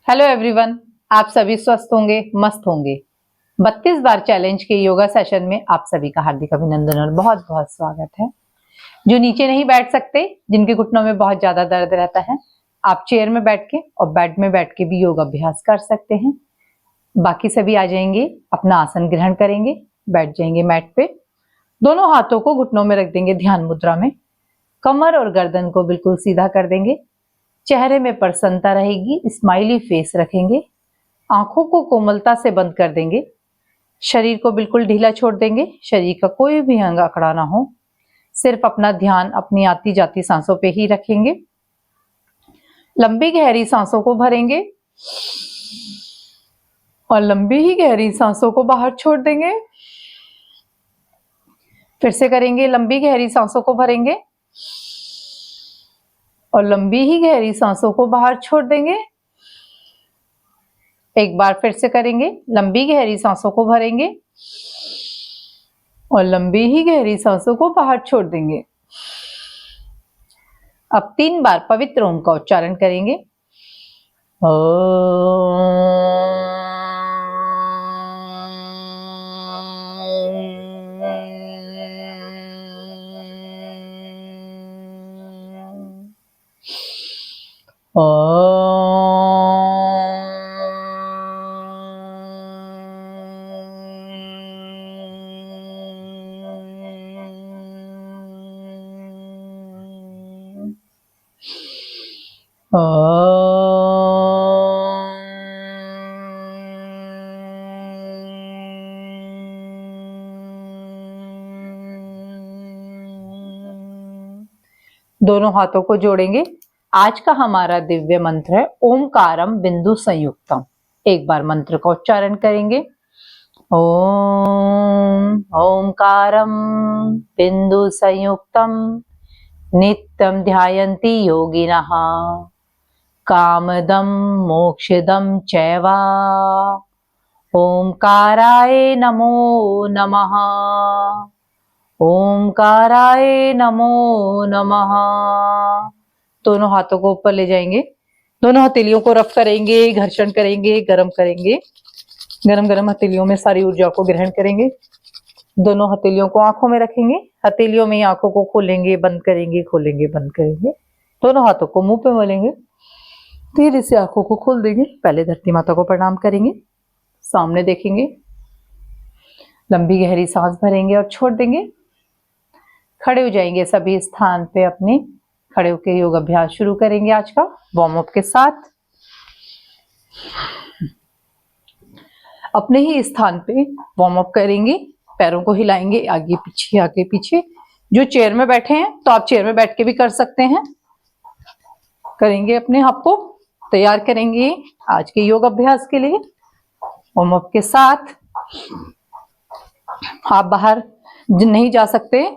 Hello everyone, आप सभी स्वस्थ होंगे, मस्त होंगे। 32 बार चैलेंज के योगा सेशन में आप सभी का हार्दिक अभिनंदन और बहुत बहुत स्वागत है। जो नीचे नहीं बैठ सकते, जिनके घुटनों में बहुत ज्यादा दर्द रहता है, आप चेयर में बैठ के और बेड में बैठ के भी योग अभ्यास कर सकते हैं। बाकी सभी आ जाएंगे, अपना आसन ग्रहण करेंगे, बैठ जाएंगे मैट पे, दोनों हाथों को घुटनों में रख देंगे ध्यान मुद्रा में, कमर और गर्दन को बिल्कुल सीधा कर देंगे, चेहरे में प्रसन्नता रहेगी, स्माइली फेस रखेंगे, आंखों को कोमलता से बंद कर देंगे, शरीर को बिल्कुल ढीला छोड़ देंगे, शरीर का कोई भी अंग अकड़ा ना हो, सिर्फ अपना ध्यान अपनी आती जाती सांसों पे ही रखेंगे। लंबी गहरी सांसों को भरेंगे और लंबी ही गहरी सांसों को बाहर छोड़ देंगे। फिर से करेंगे, लंबी गहरी सांसों को भरेंगे और लंबी ही गहरी सांसों को बाहर छोड़ देंगे। एक बार फिर से करेंगे, लंबी गहरी सांसों को भरेंगे और लंबी ही गहरी सांसों को बाहर छोड़ देंगे। अब 3 बार पवित्र ओम का उच्चारण करेंगे। दोनों हाथों को जोड़ेंगे। आज का हमारा दिव्य मंत्र है ओमकारम बिंदु संयुक्तम। एक बार मंत्र का उच्चारण करेंगे। ओम ओमकारम बिंदु संयुक्तम नित्यं ध्यायन्ति योगिनः कामदं मोक्षदं चैव। ओमकाराय नमो नमः। ओमकाराय नमो नमः। दोनों हाथों को ऊपर ले जाएंगे, दोनों हथेलियों को रफ करेंगे, घर्षण करेंगे, गरम करेंगे। गरम गरम हथेलियों में सारी ऊर्जा को ग्रहण करेंगे। दोनों हथेलियों को आंखों में रखेंगे, हथेलियों में आंखों को खोलेंगे, बंद करेंगे, खोलेंगे, बंद करेंगे। दोनों हाथों को मुंह पे मलेंगे, धीरे से आंखों को खोल देंगे। पहले धरती माता को प्रणाम करेंगे, सामने देखेंगे, लंबी गहरी सांस भरेंगे और छोड़ देंगे। खड़े हो जाएंगे सभी स्थान पे अपने, खड़े होकर योग अभ्यास शुरू करेंगे आज का वार्म अप के साथ। अपने ही स्थान पे वार्म अप करेंगे, पैरों को हिलाएंगे आगे पीछे आगे पीछे। जो चेयर में बैठे हैं तो आप चेयर में बैठ के भी कर सकते हैं। करेंगे, अपने आप को तैयार करेंगे आज के योग अभ्यास के लिए वार्म अप के साथ। आप बाहर नहीं जा सकते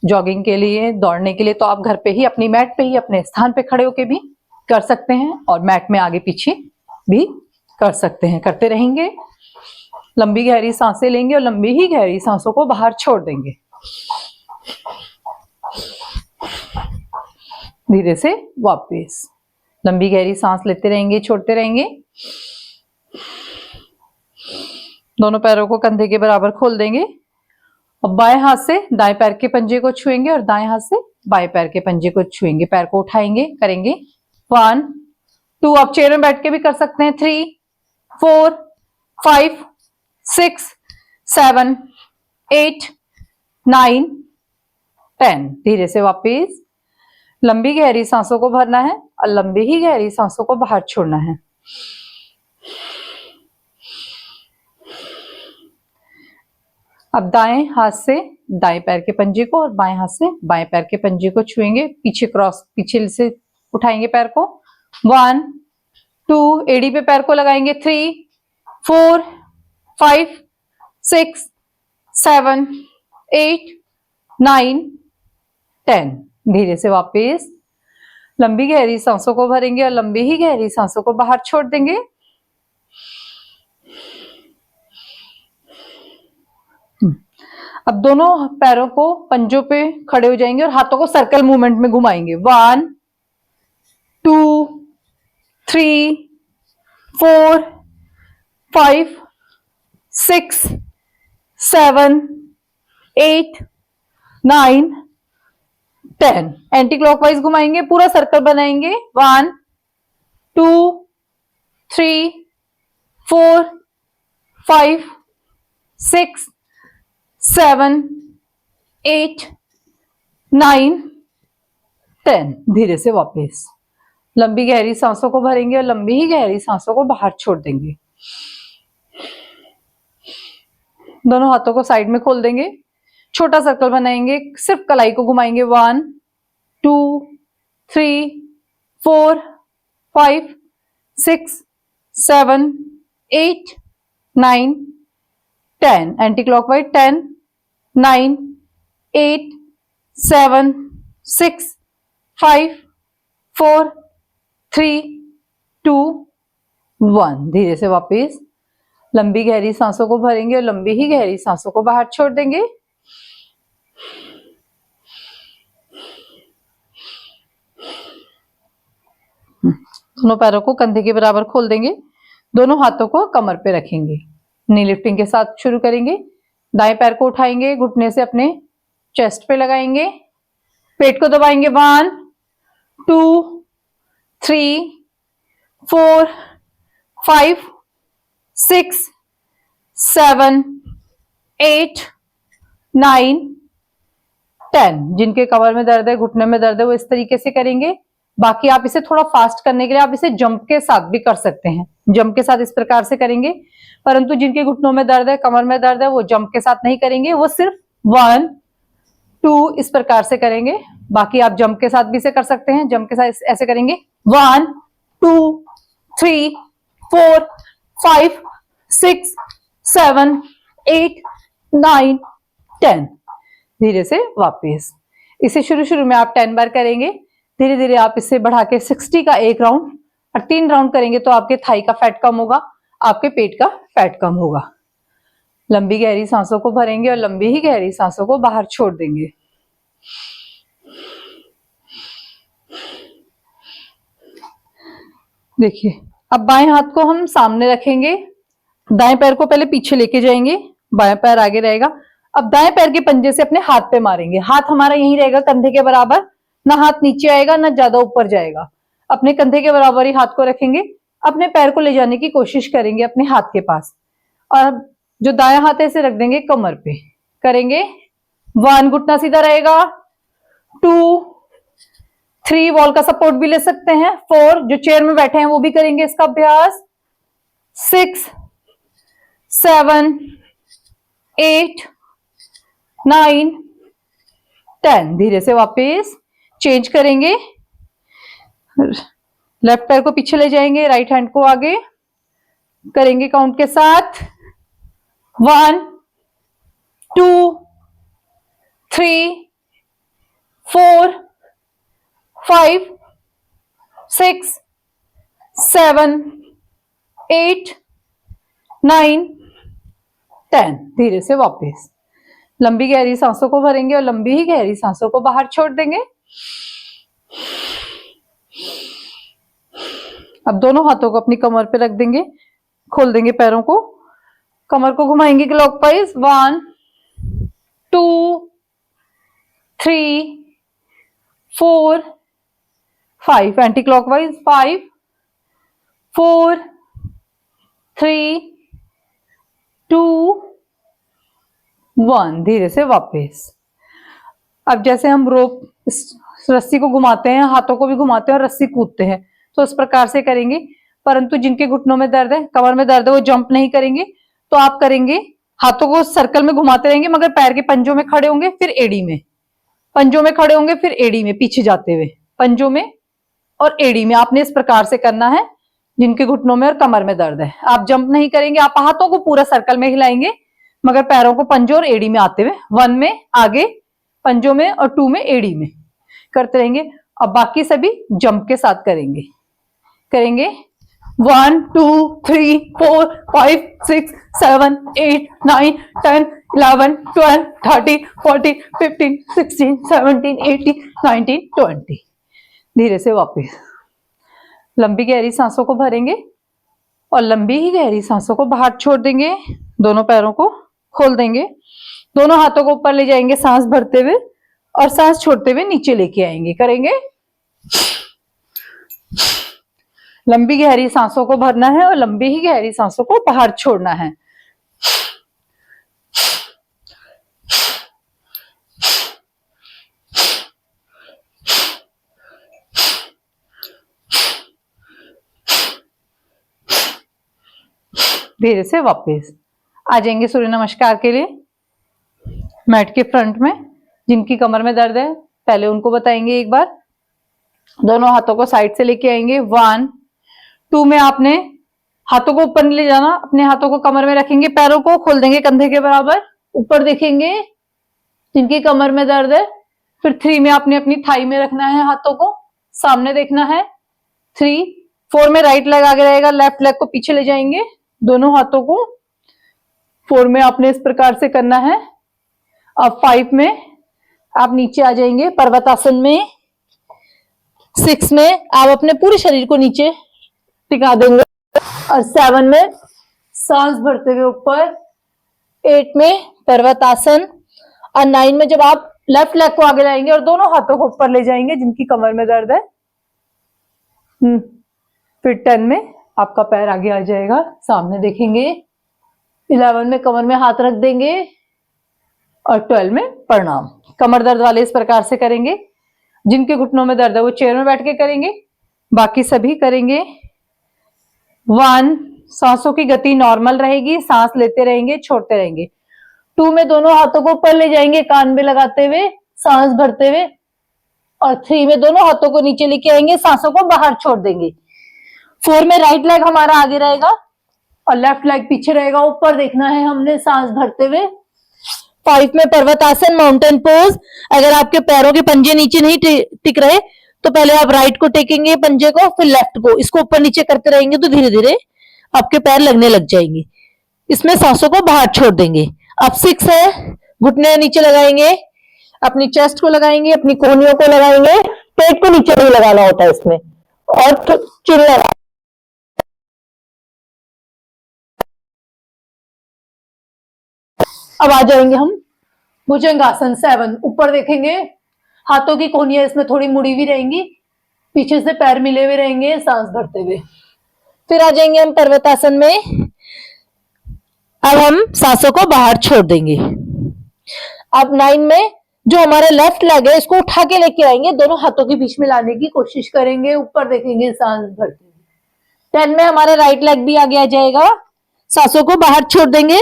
जॉगिंग के लिए, दौड़ने के लिए, तो आप घर पे ही अपनी मैट पे ही अपने स्थान पे खड़े होके भी कर सकते हैं और मैट में आगे पीछे भी कर सकते हैं। करते रहेंगे, लंबी गहरी सांसें लेंगे और लंबी ही गहरी सांसों को बाहर छोड़ देंगे। धीरे से वापस लंबी गहरी सांस लेते रहेंगे, छोड़ते रहेंगे। दोनों पैरों को कंधे के बराबर खोल देंगे और बाएं हाथ से दाएं पैर के पंजे को छुएंगे और दाएं हाथ से बाएं पैर के पंजे को छुएंगे। पैर को उठाएंगे, करेंगे 1 2। आप चेयर में बैठ के भी कर सकते हैं। 3 4 5 6 7 8 9 10। धीरे से वापस लंबी गहरी सांसों को भरना है और लंबी ही गहरी सांसों को बाहर छोड़ना है। अब दाएं हाथ से दाएं पैर के पंजे को और बाएं हाथ से बाएं पैर के पंजे को छुएंगे, पीछे क्रॉस, पीछे से उठाएंगे पैर को। 1 2, एड़ी पे पैर को लगाएंगे। 3 4 5 6 7 8 9 10। धीरे से वापस लंबी गहरी सांसों को भरेंगे और लंबी ही गहरी सांसों को बाहर छोड़ देंगे। अब दोनों पैरों को पंजों पे खड़े हो जाएंगे और हाथों को सर्कल मूवमेंट में घुमाएंगे। 1 2 3 4 5 6 7 8 9 10। एंटी क्लॉकवाइज घुमाएंगे, पूरा सर्कल बनाएंगे। 1 2 3 4 5 6 7 8 9 10। धीरे से वापस लंबी गहरी सांसों को भरेंगे और लंबी ही गहरी सांसों को बाहर छोड़ देंगे। दोनों हाथों को साइड में खोल देंगे, छोटा सर्कल बनाएंगे, सिर्फ कलाई को घुमाएंगे। 1 2 3 4 5 6 7 8 9 10। Anti clockwise 10 9 8 7 6 5 4 3 2 1। धीरे से वापस लंबी गहरी सांसों को भरेंगे और लंबी ही गहरी सांसों को बाहर छोड़ देंगे। दोनों पैरों को कंधे के बराबर खोल देंगे, दोनों हाथों को कमर पे रखेंगे। नी लिफ्टिंग के साथ शुरू करेंगे। दाएं पैर को उठाएंगे, घुटने से अपने चेस्ट पे लगाएंगे, पेट को दबाएंगे। 1 2 3 4 5 6 7 8 9 10। जिनके कमर में दर्द है, घुटने में दर्द है, वो इस तरीके से करेंगे। बाकी आप इसे थोड़ा फास्ट करने के लिए आप इसे जंप के साथ भी कर सकते हैं। जंप के साथ इस प्रकार से करेंगे, परंतु जिनके घुटनों में दर्द है, कमर में दर्द है, वो जंप के साथ नहीं करेंगे, वो सिर्फ 1 2 इस प्रकार से करेंगे। बाकी आप जंप के साथ भी इसे कर सकते हैं। जंप के साथ ऐसे करेंगे 1 2 3 4 5 6 7 8 9 10। धीरे से वापस इसे शुरू में आप 10 बार करेंगे। धीरे धीरे आप इसे बढ़ा के 60 का एक राउंड और 3 राउंड करेंगे तो आपके थाई का फैट कम होगा, आपके पेट का फैट कम होगा। लंबी गहरी सांसों को भरेंगे और लंबी ही गहरी सांसों को बाहर छोड़ देंगे। देखिए, अब बाएं हाथ को हम सामने रखेंगे, दाएं पैर को पहले पीछे लेके जाएंगे, बाएं पैर आगे रहेगा। अब दाएं पैर के पंजे से अपने हाथ पे मारेंगे। हाथ हमारा यहीं रहेगा कंधे के बराबर, ना हाथ नीचे आएगा ना ज्यादा ऊपर जाएगा। अपने कंधे के बराबर ही हाथ को रखेंगे, अपने पैर को ले जाने की कोशिश करेंगे अपने हाथ के पास, और जो दायां हाथ है इसे रख देंगे कमर पे। करेंगे 1 घुटना सीधा रहेगा, 2 3 वॉल का सपोर्ट भी ले सकते हैं, 4 जो चेयर में बैठे हैं वो भी करेंगे इसका अभ्यास, 6 7 8 9 10। धीरे से वापस चेंज करेंगे, लेफ्ट पैर को पीछे ले जाएंगे, राइट हैंड को आगे करेंगे काउंट के साथ। 1 2 3 4 5 6 7 8 9 10। धीरे से वापस लंबी गहरी सांसों को भरेंगे और लंबी ही गहरी सांसों को बाहर छोड़ देंगे। अब दोनों हाथों को अपनी कमर पे रख देंगे, खोल देंगे पैरों को, कमर को घुमाएंगे क्लॉकवाइज। 1 2 3 4 5 anti clockwise. 5 4 3 2 1। धीरे से वापस। अब जैसे हम रोप रस्सी को घुमाते हैं, हाथों को भी घुमाते हैं और रस्सी कूदते हैं, तो इस प्रकार से करेंगे। परंतु जिनके घुटनों में दर्द है, कमर में दर्द है, वो जंप नहीं करेंगे, तो आप करेंगे हाथों को सर्कल में घुमाते रहेंगे, मगर पैर के पंजों में खड़े होंगे, फिर एड़ी में, पंजों में खड़े होंगे, फिर एड़ी में, पीछे जाते हुए पंजों में और एड़ी में। आपने इस प्रकार से करना है जिनके घुटनों में और कमर में दर्द है। आप जंप नहीं करेंगे, आप हाथों को पूरा सर्कल में हिलाएंगे, मगर पैरों को पंजों और एड़ी में आते हुए 1 में आगे पंजों में और 2 में एड़ी में करते रहेंगे। अब बाकी सभी जंप के साथ करेंगे। 1 2 3 4 5 6 7 8 9 10 11 12 13 14 15 16 17 18 19 20। धीरे से वापस लंबी गहरी सांसों को भरेंगे और लंबी ही गहरी सांसों को बाहर छोड़ देंगे। दोनों पैरों को खोल देंगे, दोनों हाथों को ऊपर ले जाएंगे सांस भरते हुए और सांस छोड़ते हुए नीचे लेके आएंगे। करेंगे, लंबी गहरी सांसों को भरना है और लंबी ही गहरी सांसों को बाहर छोड़ना है। धीरे से वापस आ जाएंगे सूर्य नमस्कार के लिए। मैट के फ्रंट में जिनकी कमर में दर्द है पहले उनको बताएंगे एक बार। दोनों हाथों को साइड से लेके आएंगे। 1 2 में आपने हाथों को ऊपर ले जाना, अपने हाथों को कमर में रखेंगे, पैरों को खोल देंगे कंधे के बराबर, ऊपर देखेंगे जिनकी कमर में दर्द है। फिर 3 में आपने अपनी थाई में रखना है, हाथों को सामने देखना है। 3 4 में राइट लेग आगे रहेगा, लेफ्ट लेग को पीछे ले जाएंगे, दोनों हाथों को। 4 में आपने इस प्रकार से करना है। अब 5 में आप नीचे आ जाएंगे पर्वतासन में। 6 में आप अपने पूरे शरीर को नीचे टिका देंगे और 7 में सांस भरते हुए ऊपर। 8 में पर्वतासन और 9 में जब आप लेफ्ट लेग को आगे लाएंगे और दोनों हाथों को ऊपर ले जाएंगे जिनकी कमर में दर्द है। फिर 10 में आपका पैर आगे आ जाएगा, सामने देखेंगे। 11 में कमर में हाथ रख देंगे और 12 में प्रणाम। कमर दर्द वाले इस प्रकार से करेंगे। जिनके घुटनों में दर्द है वो चेयर में बैठ के करेंगे, बाकी सभी करेंगे। 1 सांसों की गति नॉर्मल रहेगी, सांस लेते रहेंगे, छोड़ते रहेंगे। 2 में दोनों हाथों को ऊपर ले जाएंगे कान में लगाते हुए, सांस भरते हुए। और 3 में दोनों हाथों को नीचे लेके आएंगे, सांसों को बाहर छोड़ देंगे। 4 में राइट लेग हमारा आगे रहेगा और लेफ्ट लेग पीछे रहेगा, ऊपर देखना है हमने सांस भरते हुए। 5 में पर्वतासन माउंटेन पोज। अगर आपके पैरों के पंजे नीचे नहीं टिक रहे तो पहले आप राइट को टेकेंगे पंजे को, फिर लेफ्ट को, इसको ऊपर नीचे करते रहेंगे तो धीरे धीरे आपके पैर लगने लग जाएंगे। इसमें सांसों को बाहर छोड़ देंगे। अब 6 है, घुटने नीचे लगाएंगे, अपनी चेस्ट को लगाएंगे, अपनी कोहनियों को लगाएंगे, पेट को नीचे नहीं लगाना होता है इसमें, और चिन लगा। अब आ जाएंगे हम भुजंगासन 7। ऊपर देखेंगे, हाथों की कोहनियां इसमें थोड़ी मुड़ी हुई रहेंगी, पीछे से पैर मिले हुए रहेंगे सांस भरते हुए। फिर आ जाएंगे हम पर्वतासन में। अब हम सांसों को बाहर छोड़ देंगे। अब 9 में जो हमारा लेफ्ट लेग है इसको उठा के लेके आएंगे, दोनों हाथों के बीच में लाने की कोशिश करेंगे, ऊपर देखेंगे सांस भरते हुए। 10 में हमारा राइट लेग भी आगे आ जाएगा, सांसों को बाहर छोड़ देंगे।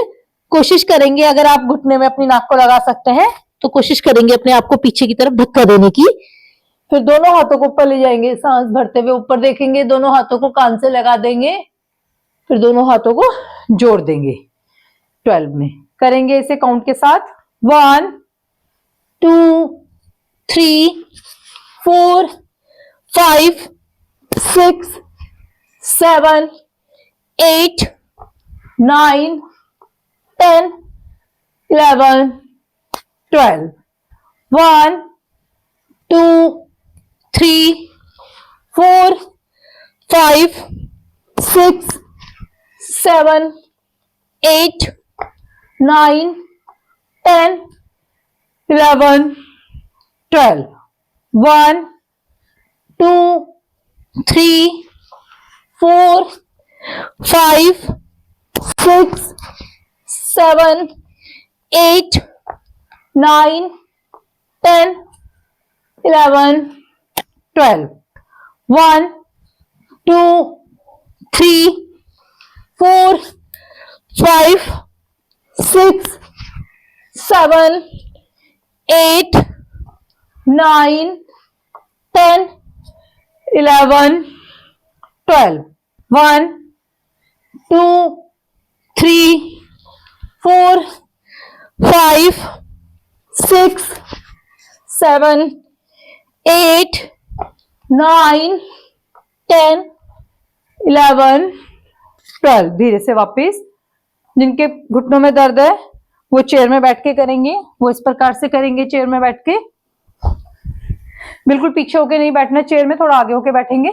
कोशिश करेंगे, अगर आप घुटने में अपनी नाक को लगा सकते हैं तो कोशिश करेंगे अपने आप को पीछे की तरफ धक्का देने की। फिर दोनों हाथों को ऊपर ले जाएंगे, सांस भरते हुए ऊपर देखेंगे, दोनों हाथों को कान से लगा देंगे, फिर दोनों हाथों को जोड़ देंगे। 12 में करेंगे इसे काउंट के साथ। 1 2 3 4 5 6 7 8 9 10 11 12। 1 2 3 4 5 6 7 8 9 10 11 12। 1 2 3 4 5 6 7 8 9 10 11 12। 1 2 3 4 5 6 7 8 9 10 11 12। 1 2 3 4 5 6 7 8 9 10 11 12। धीरे से वापस। जिनके घुटनों में दर्द है वो चेयर में बैठ के करेंगे, वो इस प्रकार से करेंगे, चेयर में बैठ के। बिल्कुल पीछे होके नहीं बैठना चेयर में, थोड़ा आगे होके बैठेंगे,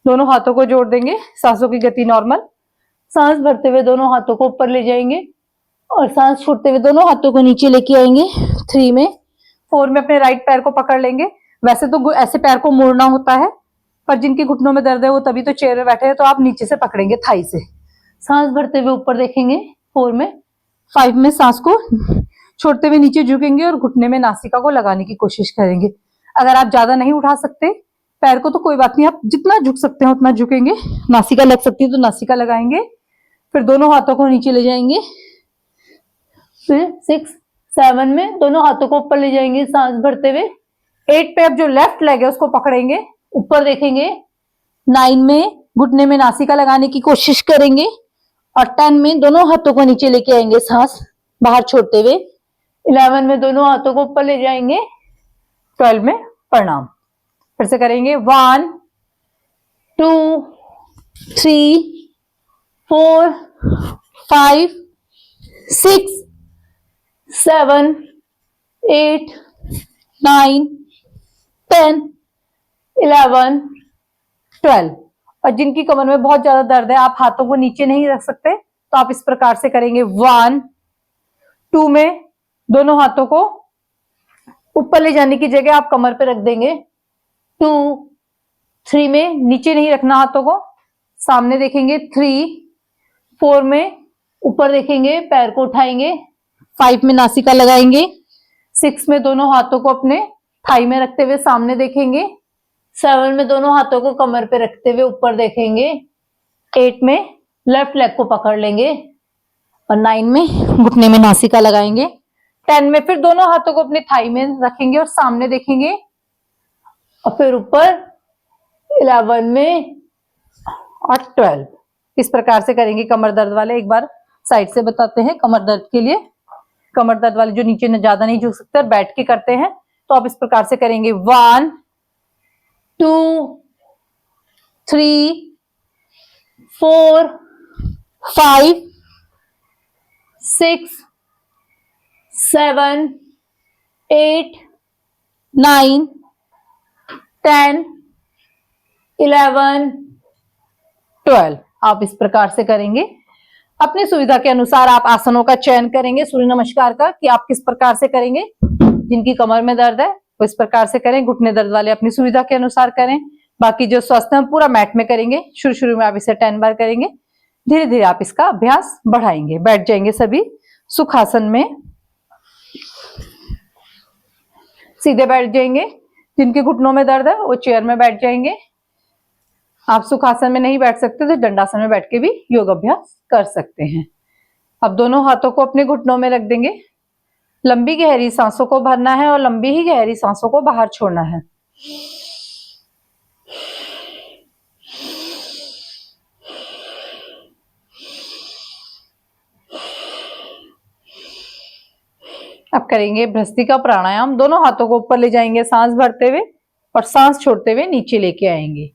दोनों हाथों को जोड़ देंगे, सांसों की गति नॉर्मल। सांस भरते हुए दोनों हाथों को ऊपर ले जाएंगे और सांस छोड़ते हुए दोनों हाथों को नीचे लेके आएंगे 3 में। 4 में अपने राइट पैर को पकड़ लेंगे। वैसे तो ऐसे पैर को मोड़ना होता है, पर जिनके घुटनों में दर्द है वो तभी तो चेयर में बैठे हैं, तो आप नीचे से पकड़ेंगे थाई से। सांस भरते हुए ऊपर देखेंगे 4 में। 5 में सांस को छोड़ते हुए नीचे झुकेंगे और घुटने में नासिका को लगाने की कोशिश करेंगे। अगर आप ज्यादा नहीं उठा सकते पैर को तो कोई बात नहीं, आप जितना झुक सकते हैं उतना झुकेंगे। नासिका लग सकती है तो नासिका लगाएंगे। फिर दोनों हाथों को नीचे ले जाएंगे। फिर 6, 7 में दोनों हाथों को ऊपर ले जाएंगे सांस भरते हुए। 8 पे अब जो लेफ्ट लेग है उसको पकड़ेंगे, ऊपर देखेंगे। 9 में घुटने में नासिका लगाने की कोशिश करेंगे और 10 में दोनों हाथों को नीचे लेके आएंगे सांस बाहर छोड़ते हुए। 11 में दोनों हाथों को ऊपर ले जाएंगे। 12 में प्रणाम। फिर से करेंगे 1, 2, 3, 4, 5, 6, 7, 8, 9, 10, 11, 12। और जिनकी कमर में बहुत ज्यादा दर्द है, आप हाथों को नीचे नहीं रख सकते, तो आप इस प्रकार से करेंगे 1, 2 में दोनों हाथों को ऊपर ले जाने की जगह आप कमर पे रख देंगे। 2, 3 में नीचे नहीं रखना हाथों को, सामने देखेंगे। 3, 4 में ऊपर देखेंगे, पैर को उठाएंगे। 5 में नासिका लगाएंगे। 6 में दोनों हाथों को अपने थाई में रखते हुए सामने देखेंगे। 7 में दोनों हाथों को कमर पे रखते हुए ऊपर देखेंगे। 8 में लेफ्ट लेग को पकड़ लेंगे और 9 में घुटने में नासिका लगाएंगे। 10 में फिर दोनों हाथों को अपने थाई में रखेंगे और सामने देखेंगे और फिर ऊपर 11 में और 12। इस प्रकार से करेंगे कमर दर्द वाले। एक बार साइड से बताते हैं कमर दर्द के लिए। कमर दर्द वाले जो नीचे ज्यादा नहीं झुक सकते और बैठ के करते हैं, तो आप इस प्रकार से करेंगे 1, 2, 3, 4, 5, 6, 7, 8, 9, 10, 11, 12। आप इस प्रकार से करेंगे। अपनी सुविधा के अनुसार आप आसनों का चयन करेंगे सूर्य नमस्कार का, कि आप किस प्रकार से करेंगे। जिनकी कमर में दर्द है वो इस प्रकार से करें, घुटने दर्द वाले अपनी सुविधा के अनुसार करें। बाकी जो स्वस्थ है पूरा मैट में करेंगे। शुरू में आप इसे 10 बार करेंगे, धीरे धीरे आप इसका अभ्यास बढ़ाएंगे। बैठ जाएंगे सभी सुखासन में, सीधे बैठ जाएंगे। जिनके घुटनों में दर्द है वो चेयर में बैठ जाएंगे। आप सुखासन में नहीं बैठ सकते तो दंडासन में बैठ के भी योग अभ्यास कर सकते हैं। अब दोनों हाथों को अपने घुटनों में रख देंगे। लंबी गहरी सांसों को भरना है और लंबी ही गहरी सांसों को बाहर छोड़ना है। अब करेंगे भ्रस्त्रिका प्राणायाम। दोनों हाथों को ऊपर ले जाएंगे सांस भरते हुए और सांस छोड़ते हुए नीचे लेके आएंगे।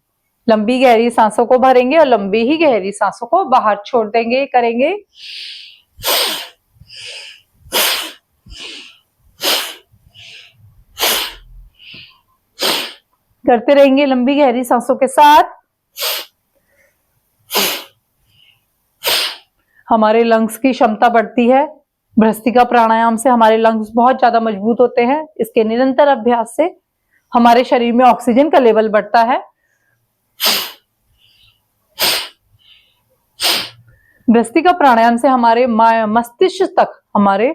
लंबी गहरी सांसों को भरेंगे और लंबी ही गहरी सांसों को बाहर छोड़ देंगे। करेंगे करते रहेंगे लंबी गहरी सांसों के साथ। हमारे लंग्स की क्षमता बढ़ती है। भ्रस्त्रिका प्राणायाम से हमारे लंग्स बहुत ज्यादा मजबूत होते हैं। इसके निरंतर अभ्यास से हमारे शरीर में ऑक्सीजन का लेवल बढ़ता है। भ्रस्त्रिका प्राणायाम से हमारे मस्तिष्क तक हमारे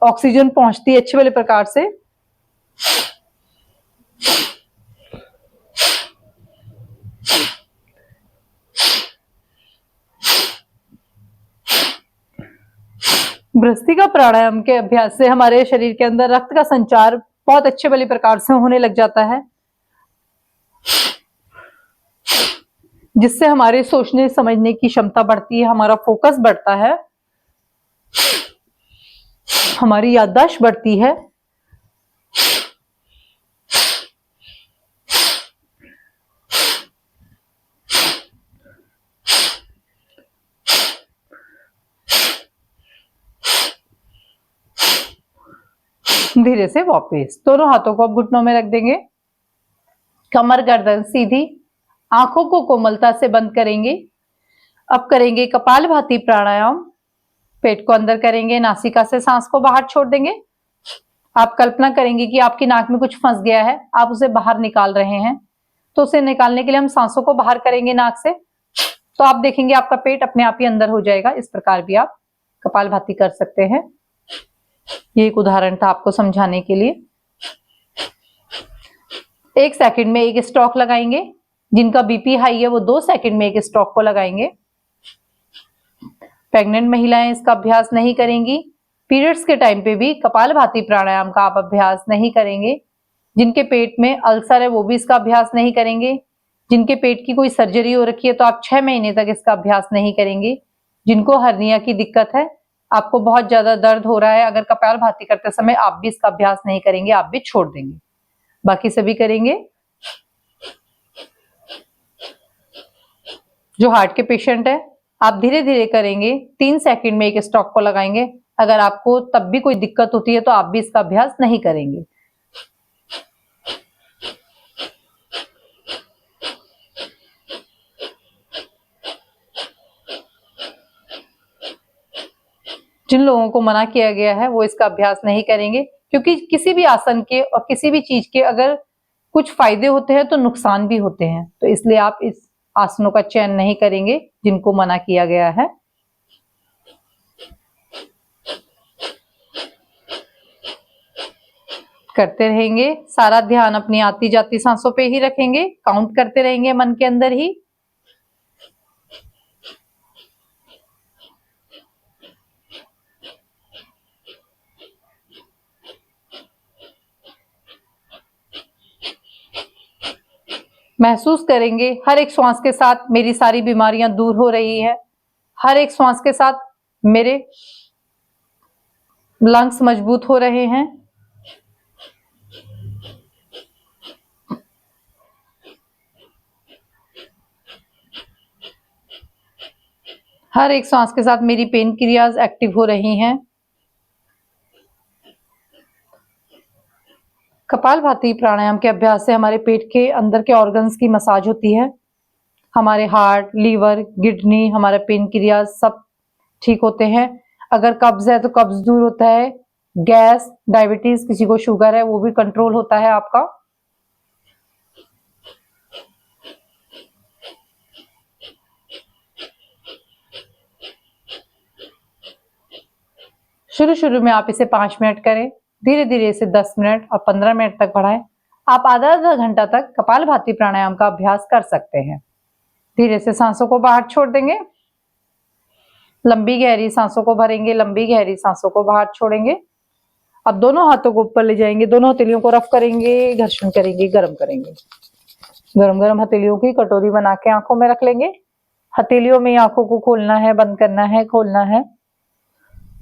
ऑक्सीजन पहुंचती है अच्छे वाले प्रकार से। भ्रस्त्रिका प्राणायाम के अभ्यास से हमारे शरीर के अंदर रक्त का संचार बहुत अच्छे वाले प्रकार से होने लग जाता है, जिससे हमारे सोचने समझने की क्षमता बढ़ती है, हमारा फोकस बढ़ता है, हमारी याददाश्त बढ़ती है। धीरे से वापस दोनों हाथों को अब घुटनों में रख देंगे। कमर गर्दन सीधी, आंखों को कोमलता से बंद करेंगे। अब करेंगे कपालभाति प्राणायाम। पेट को अंदर करेंगे, नासिका से सांस को बाहर छोड़ देंगे। आप कल्पना करेंगे कि आपकी नाक में कुछ फंस गया है, आप उसे बाहर निकाल रहे हैं। तो उसे निकालने के लिए हम सांसों को बाहर करेंगे नाक से, तो आप देखेंगे आपका पेट अपने आप ही अंदर हो जाएगा। इस प्रकार भी आप कपालभाति कर सकते हैं। ये एक उदाहरण था आपको समझाने के लिए। 1 सेकंड में एक स्ट्रोक लगाएंगे। जिनका बीपी हाई है वो 2 सेकंड में एक स्ट्रोक को लगाएंगे। प्रेग्नेंट महिलाएं इसका अभ्यास नहीं करेंगी। पीरियड्स के टाइम पे भी कपालभाति प्राणायाम का आप अभ्यास नहीं करेंगे। जिनके पेट में अल्सर है वो भी इसका अभ्यास नहीं करेंगे। जिनके पेट की कोई सर्जरी हो रखी है तो आप 6 महीने तक इसका अभ्यास नहीं करेंगे। जिनको हर्निया की दिक्कत है, आपको बहुत ज्यादा दर्द हो रहा है, अगर कपालभाति करते समय आप भी इसका अभ्यास नहीं करेंगे, आप भी छोड़ देंगे। बाकी सभी करेंगे। जो हार्ट के पेशेंट है, आप धीरे धीरे करेंगे। 3 सेकंड में एक स्ट्रोक को लगाएंगे। अगर आपको तब भी कोई दिक्कत होती है तो आप भी इसका अभ्यास नहीं करेंगे। जिन लोगों को मना किया गया है वो इसका अभ्यास नहीं करेंगे, क्योंकि किसी भी आसन के और किसी भी चीज के अगर कुछ फायदे होते हैं तो नुकसान भी होते हैं। तो इसलिए आप इस आसनों का चयन नहीं करेंगे जिनको मना किया गया है। करते रहेंगे। सारा ध्यान अपनी आती जाती सांसों पे ही रखेंगे। काउंट करते रहेंगे मन के अंदर ही। महसूस करेंगे हर एक श्वास के साथ मेरी सारी बीमारियां दूर हो रही है। हर एक श्वास के साथ मेरे लंग्स मजबूत हो रहे हैं। हर एक सांस के साथ मेरी पेन क्रियाज एक्टिव हो रही हैं। कपालभाति प्राणायाम के अभ्यास से हमारे पेट के अंदर के ऑर्गन्स की मसाज होती है। हमारे हार्ट, लीवर, किडनी, हमारा पेनक्रियाज सब ठीक होते हैं। अगर कब्ज है तो कब्ज दूर होता है। गैस, डायबिटीज, किसी को शुगर है वो भी कंट्रोल होता है आपका। शुरू में आप इसे 5 मिनट करें, धीरे धीरे इसे 10 मिनट और 15 मिनट तक बढ़ाएं। आप आधा घंटा तक कपालभाति प्राणायाम का अभ्यास कर सकते हैं। धीरे से सांसों को बाहर छोड़ देंगे। लंबी गहरी सांसों को भरेंगे, लंबी गहरी सांसों को बाहर छोड़ेंगे। अब दोनों हाथों को ऊपर ले जाएंगे, दोनों हथेलियों को रफ करेंगे, घर्षण करेंगे, गर्म करेंगे। गरम गरम हथेलियों की कटोरी बना के आंखों में रख लेंगे। हथेलियों में आंखों को खोलना है, बंद करना है, खोलना है।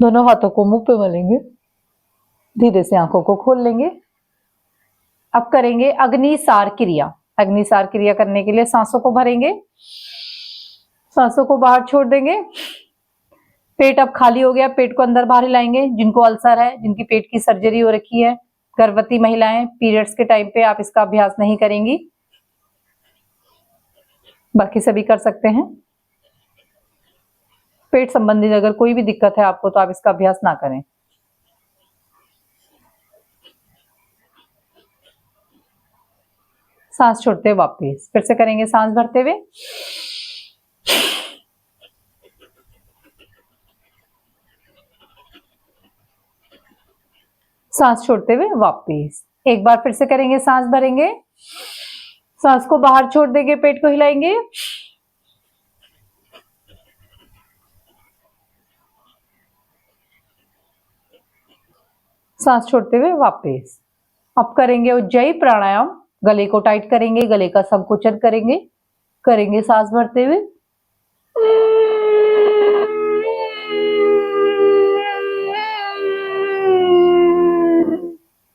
दोनों हाथों को मुंह पे मलेंगे। धीरे से आंखों को खोल लेंगे। अब करेंगे अग्निसार क्रिया। अग्निसार क्रिया करने के लिए सांसों को भरेंगे, सांसों को बाहर छोड़ देंगे। पेट अब खाली हो गया, पेट को अंदर बाहर हिलाएंगे। जिनको अल्सर है, जिनकी पेट की सर्जरी हो रखी है, गर्भवती महिलाएं, पीरियड्स के टाइम पे आप इसका अभ्यास नहीं करेंगी। बाकी सभी कर सकते हैं। पेट संबंधित अगर कोई भी दिक्कत है आपको तो आप इसका अभ्यास ना करें। सांस छोड़ते हुए वापस फिर से करेंगे। सांस भरते हुए, सांस छोड़ते हुए वापस। एक बार फिर से करेंगे। सांस भरेंगे, सांस को बाहर छोड़ देंगे, पेट को हिलाएंगे। सांस छोड़ते हुए वापस। अब करेंगे उज्जयी प्राणायाम। गले को टाइट करेंगे, गले का संकोचन करेंगे। करेंगे सांस भरते हुए।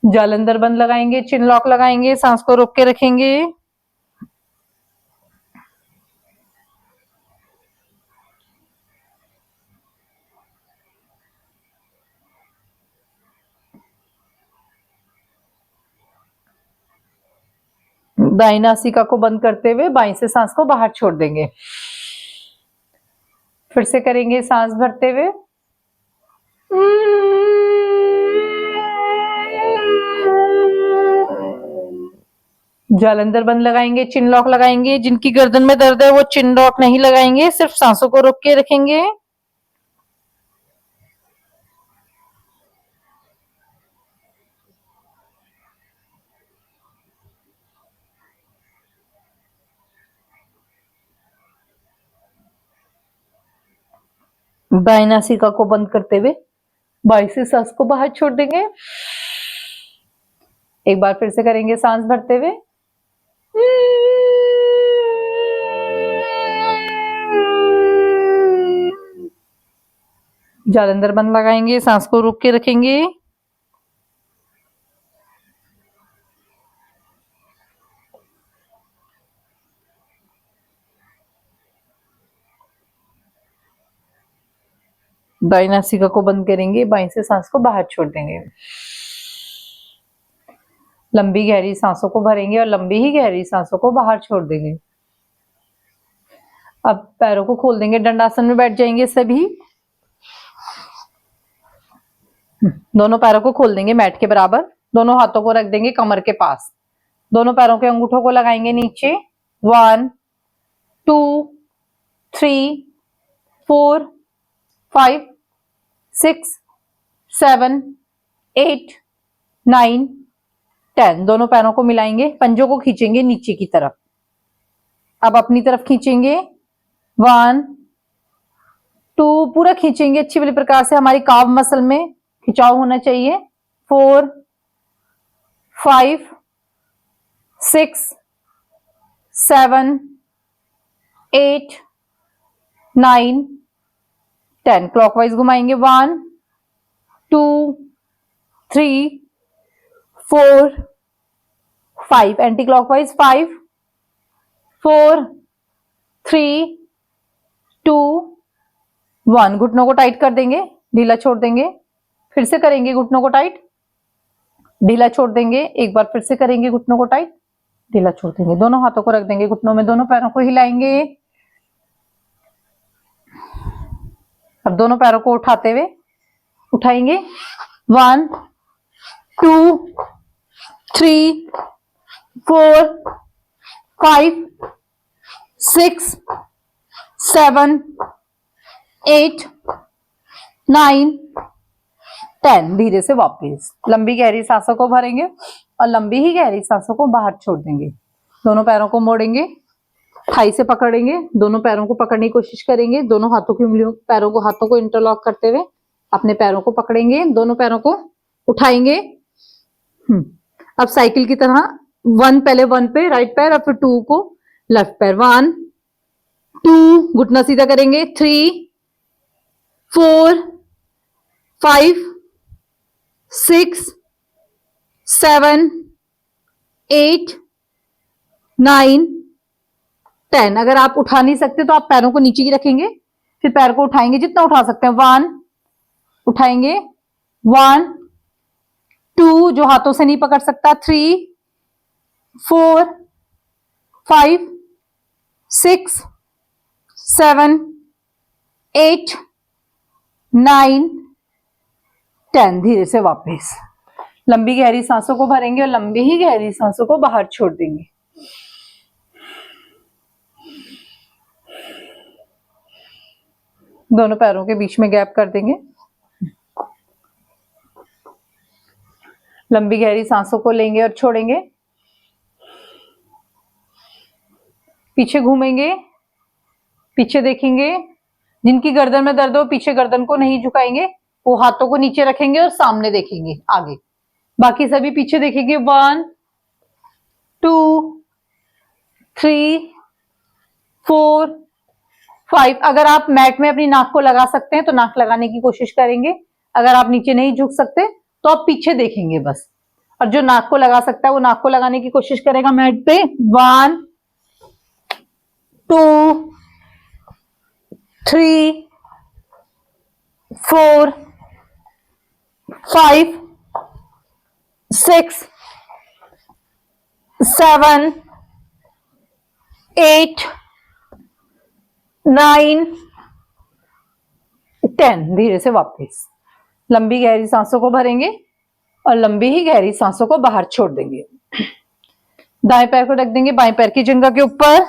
जालंधर बंद लगाएंगे, चिन लॉक लगाएंगे, सांस को रोक के रखेंगे। दाई नासिका को बंद करते हुए बाई से सांस को बाहर छोड़ देंगे। फिर से करेंगे सांस भरते हुए। जालंधर बंद लगाएंगे, चिन लॉक लगाएंगे। जिनकी गर्दन में दर्द है वो चिन लॉक नहीं लगाएंगे, सिर्फ सांसों को रोक के रखेंगे। दाएं नासिका को बंद करते हुए बाएं से सांस को बाहर छोड़ देंगे। एक बार फिर से करेंगे सांस भरते हुए। जालंधर बंद लगाएंगे, सांस को रोक के रखेंगे। दाएं नासिका को बंद करेंगे, बाएं से सांस को बाहर छोड़ देंगे। लंबी गहरी सांसों को भरेंगे और लंबी ही गहरी सांसों को बाहर छोड़ देंगे। अब पैरों को खोल देंगे, दंडासन में बैठ जाएंगे सभी। दोनों पैरों को खोल देंगे मैट के बराबर। दोनों हाथों को रख देंगे कमर के पास। दोनों पैरों के अंगूठों को लगाएंगे नीचे। 1 2 3 4 5 6 7 8 9 10। दोनों पैरों को मिलाएंगे, पंजों को खींचेंगे नीचे की तरफ। अब अपनी तरफ खींचेंगे। 1 2 पूरा खींचेंगे अच्छी वाली प्रकार से, हमारी काव मसल में खिंचाव होना चाहिए। 4 5 6 7 8 9 10। क्लॉकवाइज घुमाएंगे। 1 2 3 4 5। Anti clockwise 5 4 3 2 1। घुटनों को टाइट कर देंगे, ढीला छोड़ देंगे। फिर से करेंगे घुटनों को टाइट, ढीला छोड़ देंगे। एक बार फिर से करेंगे घुटनों को टाइट, ढीला छोड़ देंगे। दोनों हाथों को रख देंगे घुटनों में, दोनों पैरों को हिलाएंगे। अब दोनों पैरों को उठाते हुए उठाएंगे। 1 2 3 4 5 6 7 8 9 10। धीरे से वापस लंबी गहरी सांसों को भरेंगे और लंबी ही गहरी सांसों को बाहर छोड़ देंगे। दोनों पैरों को मोड़ेंगे, थाई से पकड़ेंगे, दोनों पैरों को पकड़ने की कोशिश करेंगे। दोनों हाथों की उंगलियों पैरों को हाथों को इंटरलॉक करते हुए अपने पैरों को पकड़ेंगे, दोनों पैरों को उठाएंगे। अब साइकिल की तरह 1 पहले 1 पे राइट पैर और फिर 2 को लेफ्ट पैर। 1 2 घुटना सीधा करेंगे। 3 4 5 6 7 8 9 10। अगर आप उठा नहीं सकते तो आप पैरों को नीचे ही रखेंगे, फिर पैर को उठाएंगे जितना उठा सकते हैं। 1 उठाएंगे। 1 2 जो हाथों से नहीं पकड़ सकता। 3 4 5 6 7 8 9 10। धीरे से वापस लंबी गहरी सांसों को भरेंगे और लंबी ही गहरी सांसों को बाहर छोड़ देंगे। दोनों पैरों के बीच में गैप कर देंगे। लंबी गहरी सांसों को लेंगे और छोड़ेंगे। पीछे घूमेंगे, पीछे देखेंगे। जिनकी गर्दन में दर्द हो पीछे गर्दन को नहीं झुकाएंगे, वो हाथों को नीचे रखेंगे और सामने देखेंगे आगे। बाकी सभी पीछे देखेंगे। 1 2 3 4 5। अगर आप मैट में अपनी नाक को लगा सकते हैं तो नाक लगाने की कोशिश करेंगे। अगर आप नीचे नहीं झुक सकते तो आप पीछे देखेंगे बस, और जो नाक को लगा सकता है वो नाक को लगाने की कोशिश करेगा मैट पे। 1 2 3 4 5 6 7 8 9 10 धीरे से वापस। लंबी गहरी सांसों को भरेंगे और लंबी ही गहरी सांसों को बाहर छोड़ देंगे। दाएं पैर को रख देंगे बाएं पैर की जंघा के ऊपर।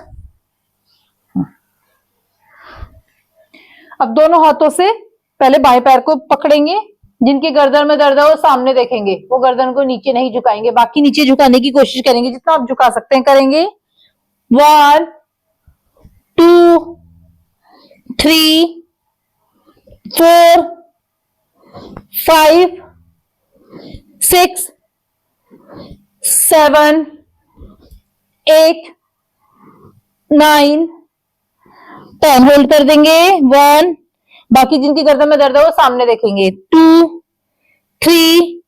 अब दोनों हाथों से पहले बाएं पैर को पकड़ेंगे, जिनकी गर्दन में दर्द है वो सामने देखेंगे, वो गर्दन को नीचे नहीं झुकाएंगे, बाकी नीचे झुकाने की कोशिश करेंगे, जितना आप झुका सकते हैं करेंगे। 1 2 3 4 5 6 7 8 9 10 होल्ड कर देंगे। 1, बाकी जिनकी गर्दन में दर्द है वो सामने देखेंगे। 2 3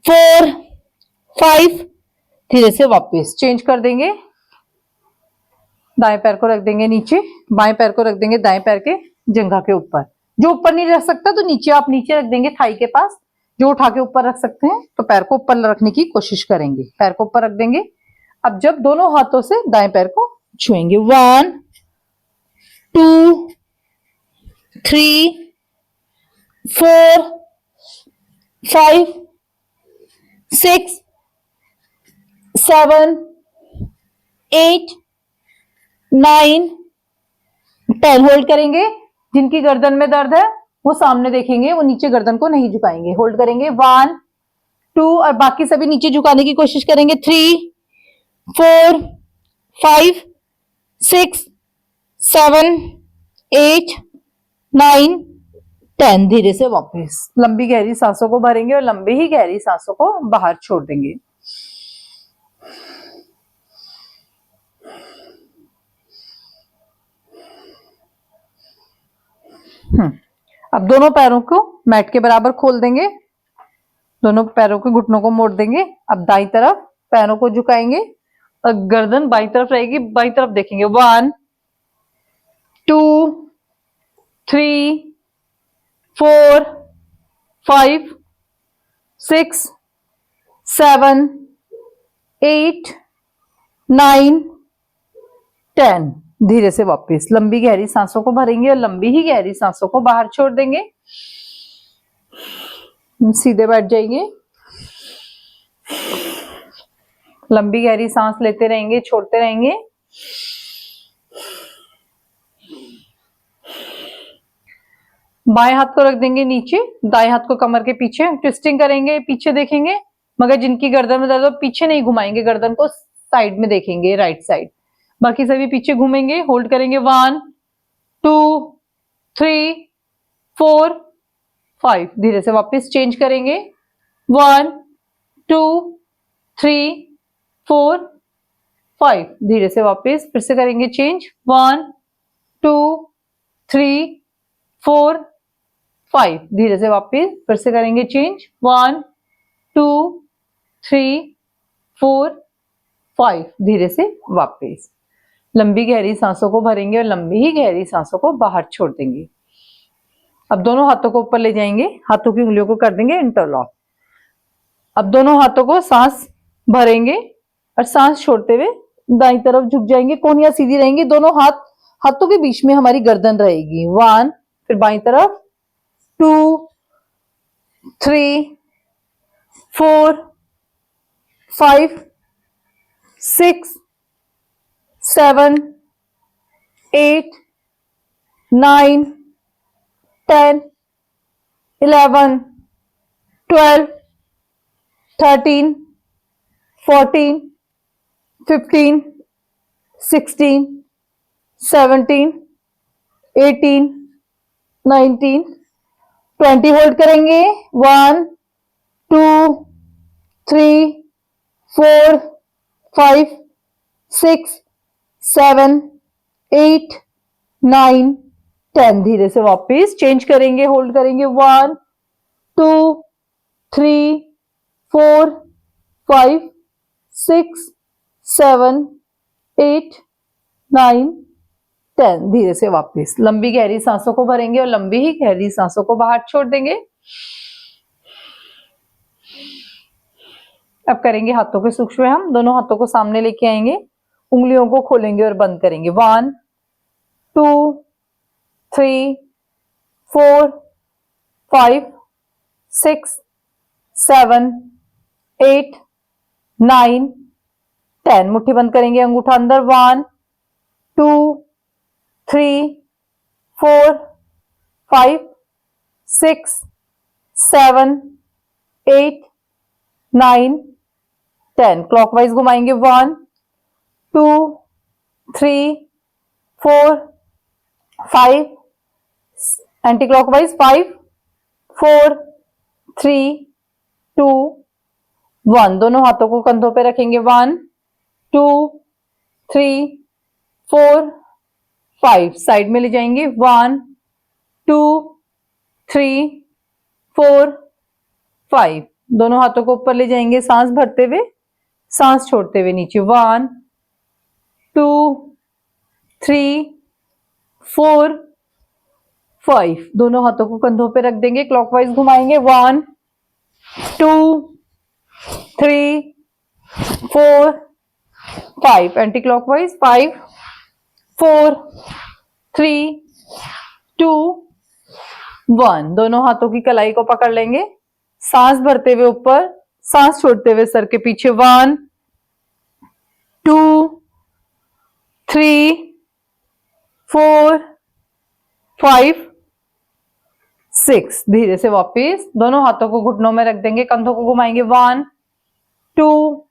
4 5 धीरे से वापस चेंज कर देंगे। दाएं पैर को रख देंगे नीचे, बाएं पैर को रख देंगे दाएं पैर के जंघा के ऊपर। जो ऊपर नहीं रख सकता तो नीचे आप नीचे रख देंगे थाई के पास। जो उठा के ऊपर रख सकते हैं तो पैर को ऊपर रखने की कोशिश करेंगे, पैर को ऊपर रख देंगे। अब जब दोनों हाथों से दाएं पैर को छुएंगे। 1 2 3 4 5 6 7 8 9 10 होल्ड करेंगे। जिनकी गर्दन में दर्द है वो सामने देखेंगे, वो नीचे गर्दन को नहीं झुकाएंगे। होल्ड करेंगे। 1 2 और बाकी सभी नीचे झुकाने की कोशिश करेंगे। 3 4 5 6 7 8 9 10 धीरे से वापस। लंबी गहरी सांसों को भरेंगे और लंबी ही गहरी सांसों को बाहर छोड़ देंगे। अब दोनों पैरों को मैट के बराबर खोल देंगे, दोनों पैरों के घुटनों को मोड़ देंगे। अब दाईं तरफ पैरों को झुकाएंगे और गर्दन बाईं तरफ रहेगी, बाईं तरफ देखेंगे। 1 2 3 4 5 6 7 8 9 10 धीरे से वापस। लंबी गहरी सांसों को भरेंगे और लंबी ही गहरी सांसों को बाहर छोड़ देंगे। सीधे बैठ जाएंगे। लंबी गहरी सांस लेते रहेंगे, छोड़ते रहेंगे। बाएं हाथ को रख देंगे नीचे, दाएं हाथ को कमर के पीछे, ट्विस्टिंग करेंगे, पीछे देखेंगे। मगर जिनकी गर्दन में दर्द हो पीछे नहीं घुमाएंगे, गर्दन को साइड में देखेंगे, राइट साइड। बाकी सभी पीछे घूमेंगे। होल्ड करेंगे। 1 2 3 4 5 धीरे से वापस चेंज करेंगे। 1 2 3 4 5 धीरे से वापस फिर से करेंगे चेंज। 1 2 3 4 5 धीरे से वापस फिर से करेंगे चेंज। 1 2 3 4 5 धीरे से वापस। लंबी गहरी सांसों को भरेंगे और लंबी ही गहरी सांसों को बाहर छोड़ देंगे। अब दोनों हाथों को ऊपर ले जाएंगे, हाथों की उंगलियों को कर देंगे इंटरलॉक। अब दोनों हाथों को सांस भरेंगे और सांस छोड़ते हुए दाईं तरफ झुक जाएंगे, कोहनियां सीधी रहेंगी, दोनों हाथों के बीच में हमारी गर्दन रहेगी। 1 फिर बाईं तरफ 2 3 4 5 6 7 8 9 10 11 12 13 14 15 16 17 18 19 20 होल्ड करेंगे। 1 2 3 4 5 6 7 8 9 10 धीरे से वापस चेंज करेंगे। होल्ड करेंगे। 1 2 3 4 5 6 7 8 9 10 धीरे से वापस। लंबी गहरी सांसों को भरेंगे और लंबी ही गहरी सांसों को बाहर छोड़ देंगे। अब करेंगे हाथों के सूक्ष्म व्यायाम। दोनों हाथों को सामने लेके आएंगे, उंगलियों को खोलेंगे और बंद करेंगे। 1 2 3 4 5 6 7 8 9 10। मुट्ठी बंद करेंगे, अंगूठा अंदर। 1 2 3 4 5 6 7 8 9 10। क्लॉकवाइज घुमाएंगे। 1 2 3 4 5, एंटी क्लॉकवाइज 5 4 3 2 1। दोनों हाथों को कंधों पे रखेंगे। 1 2 3 4 5। साइड में ले जाएंगे। 1 2 3 4 5। दोनों हाथों को ऊपर ले जाएंगे, सांस भरते हुए, सांस छोड़ते हुए नीचे। 1 2 3 4 5। दोनों हाथों को कंधों पे रख देंगे, क्लॉकवाइज घुमाएंगे। 1 2 3 4 5, एंटी क्लॉकवाइज। 5 4 3 2 1। दोनों हाथों की कलाई को पकड़ लेंगे, सांस भरते हुए ऊपर, सांस छोड़ते हुए सर के पीछे। 1 2 3 4 5 6। धीरे से वापस दोनों हाथों को घुटनों में रख देंगे, कंधों को घुमाएंगे। 1 2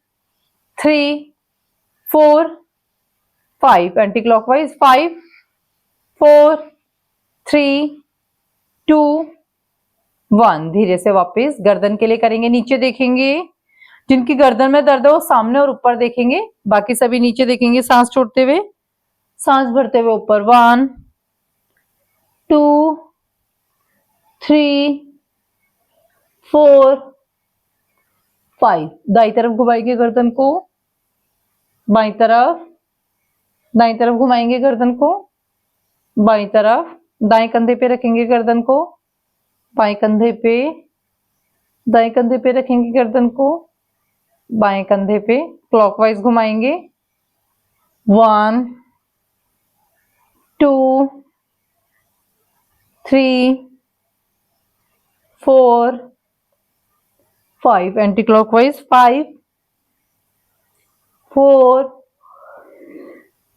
3 4 5, एंटी क्लॉकवाइज। 5 4 3 2 1। धीरे से वापस गर्दन के लिए करेंगे, नीचे देखेंगे। जिनकी गर्दन में दर्द है वो सामने और ऊपर देखेंगे, बाकी सभी नीचे देखेंगे, सांस छोड़ते हुए, सांस भरते हुए ऊपर। 1 2 3 4 5। दाई तरफ घुमाएंगे गर्दन को, बाई तरफ, दाई तरफ घुमाएंगे गर्दन को, बाई तरफ, दाएं कंधे पे रखेंगे गर्दन को, बाएं कंधे पे, दाएं कंधे पे रखेंगे गर्दन को, बाएं कंधे पे, क्लॉकवाइज घुमाएंगे। 1 2 3 4 5, एंटी क्लॉकवाइज। 5 4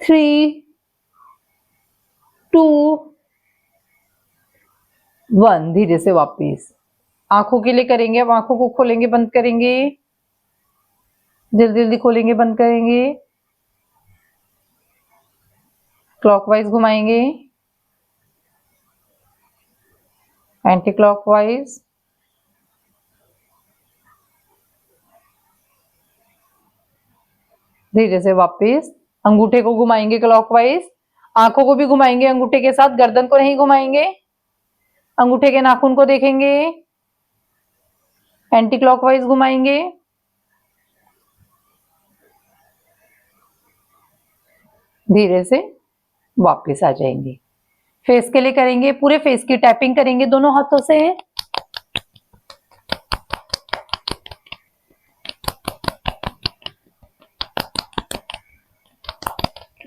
3 2 1। धीरे से वापस आंखों के लिए करेंगे। अब आंखों को खोलेंगे, बंद करेंगे, जल्दी जल्दी खोलेंगे, बंद करेंगे, क्लॉकवाइज घुमाएंगे, एंटी क्लॉकवाइज, धीरे से वापस अंगूठे को घुमाएंगे क्लॉकवाइज, आंखों को भी घुमाएंगे अंगूठे के साथ, गर्दन को नहीं घुमाएंगे, अंगूठे के नाखून को देखेंगे, एंटी क्लॉकवाइज घुमाएंगे, धीरे से वापस आ जाएंगे। फेस के लिए करेंगे, पूरे फेस की टैपिंग करेंगे दोनों हाथों से।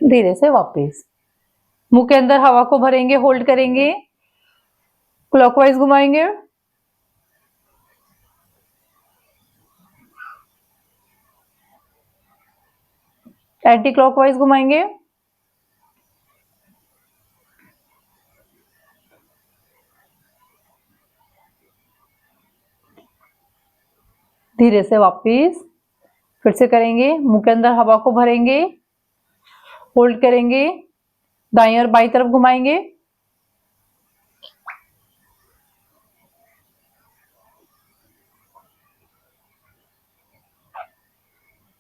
धीरे से वापस मुंह के अंदर हवा को भरेंगे, होल्ड करेंगे, क्लॉकवाइज घुमाएंगे, एंटी क्लॉकवाइज घुमाएंगे, धीरे से वापस फिर से करेंगे, मुंह के अंदर हवा को भरेंगे, होल्ड करेंगे, दाईं और बाईं तरफ घुमाएंगे,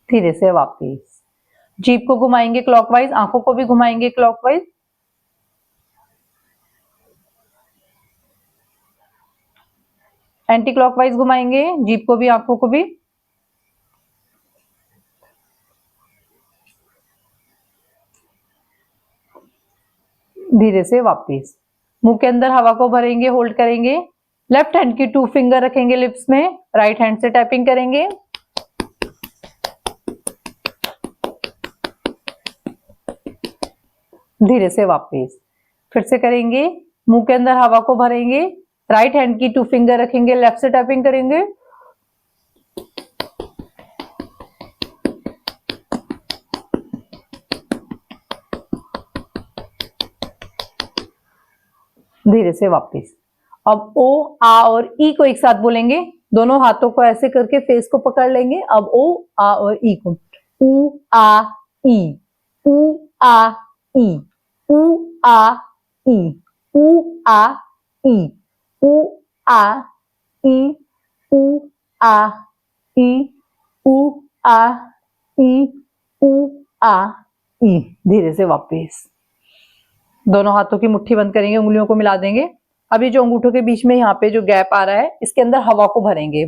धीरे से वापस जीभ को घुमाएंगे क्लॉकवाइज, आंखों को भी घुमाएंगे क्लॉकवाइज, एंटी क्लॉकवाइज घुमाएंगे, जीभ को भी, आंखों को भी, धीरे से वापस मुंह के अंदर हवा को भरेंगे, होल्ड करेंगे, लेफ्ट हैंड की 2 फिंगर रखेंगे लिप्स में, राइट हैंड से टैपिंग करेंगे, धीरे से वापस फिर से करेंगे, मुंह के अंदर हवा को भरेंगे, राइट हैंड की 2 फिंगर रखेंगे, लेफ्ट से टैपिंग करेंगे। धीरे से वापस। अब ओ, आ और ई को एक साथ बोलेंगे। दोनों हाथों को ऐसे करके फेस को पकड़ लेंगे। अब ओ, आ और ई को, ऊ आ ई, ऊ आ ई, ऊ आ ई, ऊ आ ई, ऊ आ ई, ऊ आ ई, ऊ आ ई, ऊ आ ई। धीरे से वापस। दोनों हाथों की मुट्ठी बंद करेंगे, उंगलियों को मिला देंगे। अब ये जो अंगूठों के बीच में यहाँ पे जो गैप आ रहा है, इसके अंदर हवा को भरेंगे।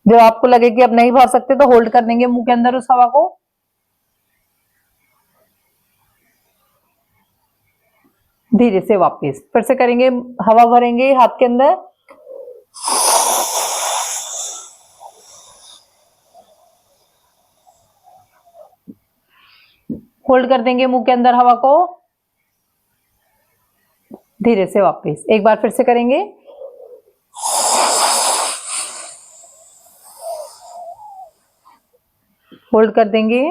जब आपको लगे कि अब नहीं भर सकते तो होल्ड कर देंगे मुंह के अंदर उस हवा को। धीरे से वापस फिर से करेंगे, हवा भरेंगे हाथ के अंदर। होल्ड कर देंगे मुंह के अंदर हवा को। धीरे से वापस एक बार फिर से करेंगे। होल्ड कर देंगे।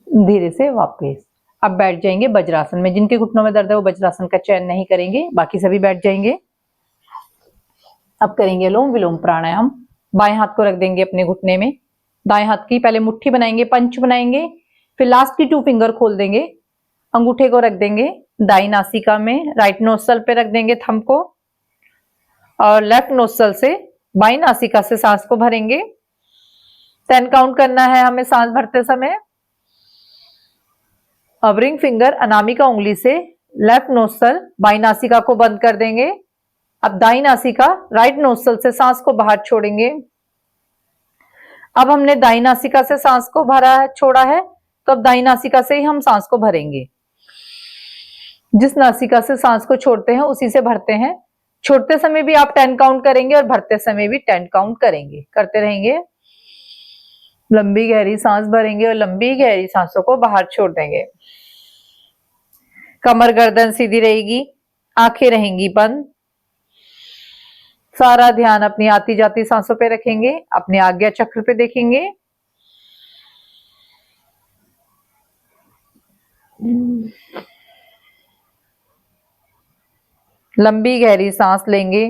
धीरे से वापस। अब बैठ जाएंगे वज्रासन में। जिनके घुटनों में दर्द है वो वज्रासन का चयन नहीं करेंगे, बाकी सभी बैठ जाएंगे। अब करेंगे अनुलोम विलोम प्राणायाम। बाएं हाथ को रख देंगे अपने घुटने में। दाएं हाथ की पहले मुट्ठी बनाएंगे, पंच बनाएंगे, फिर लास्ट की 2 फिंगर खोल देंगे। अंगूठे को रख देंगे दाई नासिका में, राइट नोस्टल पे रख देंगे थंब को, और लेफ्ट नोस्टल से बाई नासिका से सांस को भरेंगे। 10 काउंट करना है हमें सांस भरते समय। अब रिंग फिंगर अनामिका उंगली से लेफ्ट नोस्टल बाई नासिका को बंद कर देंगे। अब दाई नासिका राइट नोस्टल से सांस को बाहर छोड़ेंगे। अब हमने दाई नासिका से सांस को भरा है, छोड़ा है, तो अब दाई नासिका से ही हम सांस को भरेंगे। जिस नासिका से सांस को छोड़ते हैं उसी से भरते हैं। छोड़ते समय भी आप 10 काउंट करेंगे और भरते समय भी 10 काउंट करेंगे, करते रहेंगे। लंबी गहरी सांस भरेंगे और लंबी गहरी सांसों को बाहर छोड़ देंगे। कमर गर्दन सीधी रहेगी, आंखें रहेंगी बंद। सारा ध्यान अपनी आती जाती सांसों पे रखेंगे, अपने आज्ञा चक्र पे देखेंगे। लंबी गहरी सांस लेंगे।